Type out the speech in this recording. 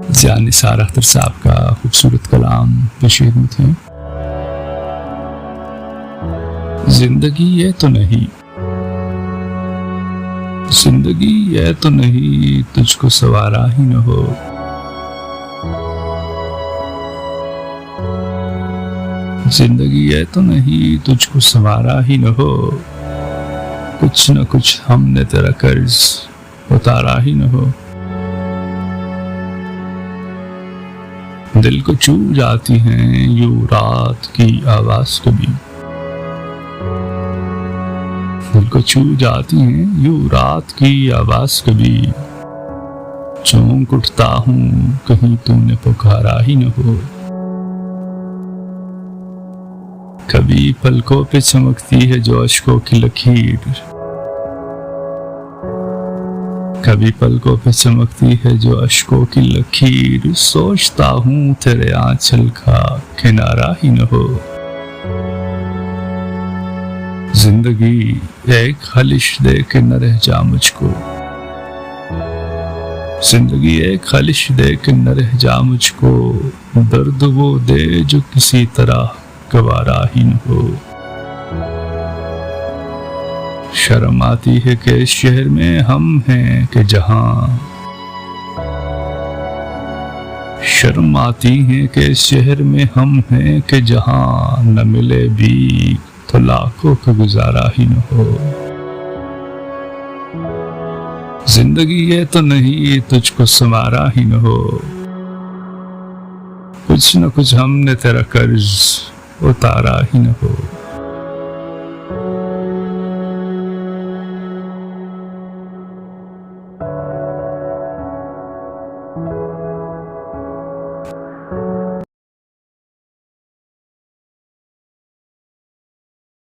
ज़िया निसार अख्तर साहब का खूबसूरत कलाम पेश खिदमत है। जिंदगी ये तो नहीं, जिंदगी ये तो नहीं तुझको सवारा ही न हो। जिंदगी ये तो नहीं तुझको सवारा ही न हो। कुछ न कुछ हमने तेरा कर्ज उतारा ही न हो। दिल को छू जाती हैं यूं रात की आवाज कभी, दिल को छू जाती हैं यूं रात की आवाज कभी। चौंक उठता हूँ कहीं तूने पुकारा ही न हो। कभी पलकों पे चमकती है जो अश्कों की लकीर, कभी पलकों पे चमकती है जो अश्कों की लकीर। सोचता हूँ तेरे आंचल का किनारा ही न हो। जिंदगी एक खलिश दे के न रह जा मुझको, जिंदगी एक खलिश दे के न रह जा मुझको। दर्द वो दे जो किसी तरह गवारा ही न हो। शर्म आती है कि इस शहर में हम हैं कि जहां, शर्म आती है कि इस शहर में हम हैं कि जहां न मिले भी तो लाखों का गुजारा ही न हो। जिंदगी ये तो नहीं तुझको संवारा ही न हो। कुछ न कुछ हमने तेरा कर्ज उतारा ही न हो।